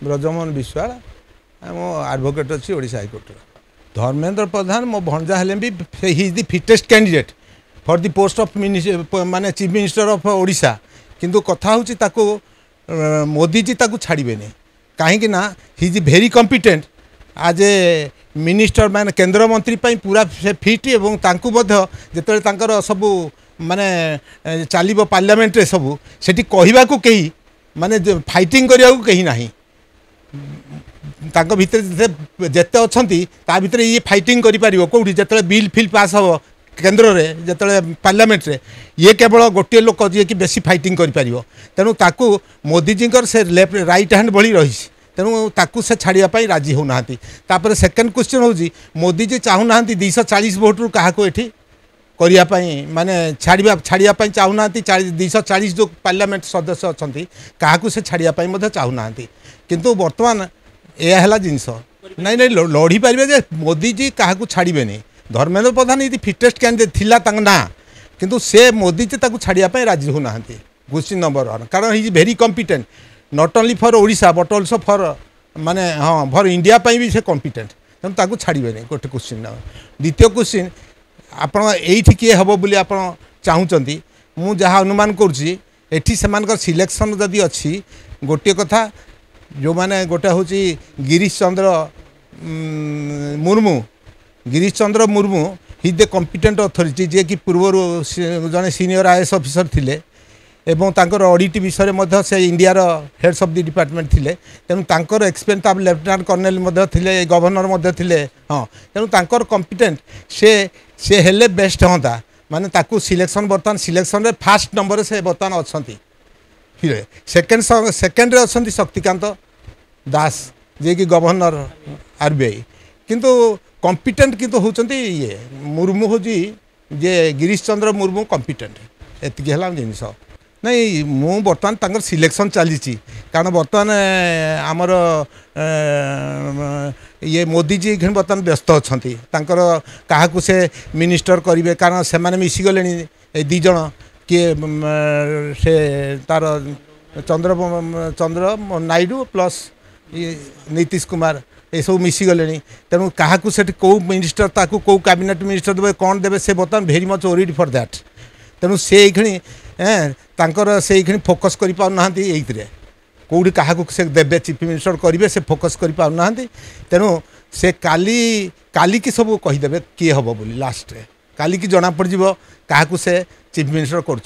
ब्रजमोहन विश्वाल मो एडवोकेट अच्छी ओडिशा हाईकोर्ट धर्मेंद्र प्रधान मो भणजा हेले भी he is the fittest candidate for the post of माने चीफ मिनिस्टर ऑफ ओडिशा किंतु कथा होची ताको मोदी जी ताको छाड़बेनी कहीं ना ही इज वेरी कॉम्पिटेंट आज ए मिनिस्टर माने केंद्र मंत्री पूरा से फिट एवं तांकु मध्य जेतले तांकर सबू माने चलो पार्लियामेंट रे सबू सेठी कहवा को कहीं माने फाइटिंग करने को कहीं नहीं तांको भितर जेते अच्छी ता भितर ये फाइटिंग करि कौटी जिते बिल फिल पास हम केन्द्र में जिते पार्लियामेंट रे ये केवल गोटे लोक जी कि बेसी फाइटिंग करि तेणु ताकू मोदीजी से लेफ्ट राइट हैंड भली रही तेणु ताकू से छाड़ापी राजी होना तापर सेकेंड क्वेश्चन हूँ मोदीजी चाहूना 240 भोट रू क्या करने माने छाड़ापी चाहूना 240 जो पार्लियामेंट सदस्य अच्छा क्या से छाड़ापी चाहूना किंतु बर्तमान यह है जिनस नाई लड़ी पारे जे मोदी जी क्या छाड़बे धर्मेंद्र प्रधान यदि फिटेस्ट कैंडिडेट थिला ना किंतु से मोदी जी छाड़ापी राजी होना क्वेश्चन नंबर 1 कारण he is very competent not only for Odisha but also for माने हाँ फॉर इंडिया भी से कॉम्पिटेंट तेणु ताकू छाड़बे गोटे क्वेश्चन द्वितीय क्वेश्चन आपण एठी किए हम बोली आपण चाहूँगी मु जहाँ अनुमान करुँची एठी सेमानकर सिलेक्शन जदि अच्छी गोटे कथा जो माने गोटे हूँ गिरीश चंद्र मुर्मू गिरीश चंद्र मुर्मू ही द कॉम्पिटेंट अथॉरिटी जे कि पूर्व जड़े सीनियर आईएएस ऑफिसर थिले एवं तांकर ऑडिट विषय में से India heads of the department थिले तेणु तांकर एक्सपीरियंस आप लेफ्टिनेंट कर्नेल थिले गवर्नर थिले हाँ तेणु तांकर कॉम्पिटेंट से हेले बेस्ट हाँ माने ताकू सिलेक्शन बर्तमान सिलेक्शन रे फास्ट नंबर से बर्तमान अच्छा सेकेंड रे अच्छा शक्तिकांत दास जे कि गवर्नर आरबीआई किंतु कॉम्पिटेंट किंतु होचंती ये मुर्मू हूँ जे गिरीश चंद्र मुर्मू कॉम्पिटेंट एतिकी है जिनस नहीं मु बर्तमान तांकर सिलेक्शन चली कारण बर्तमान आमर ये मोदी जी बर्तमान व्यस्त अच्छा क्या से मिनिस्टर करेंगे कारण से मिसीगले दी जन किए से तार चंद्र नायडू प्लस नीतीश कुमार ये सब मिसीगले तेणु क्या कौ मिनिस्टर ताकू कौ कैबिनेट मिनिस्टर देवे कौन देवे से बर्तमान very much worried for that तेणु से तांकर से फोकस कर पाना कौटी क्या से देवे चीफ मिनिस्टर करेंगे से फोकस कर पाना तेणु से काली की सब कहीदेवे किए हम बोली लास्ट रे काली की जना पड़ क्या से चीफ मिनिस्टर कर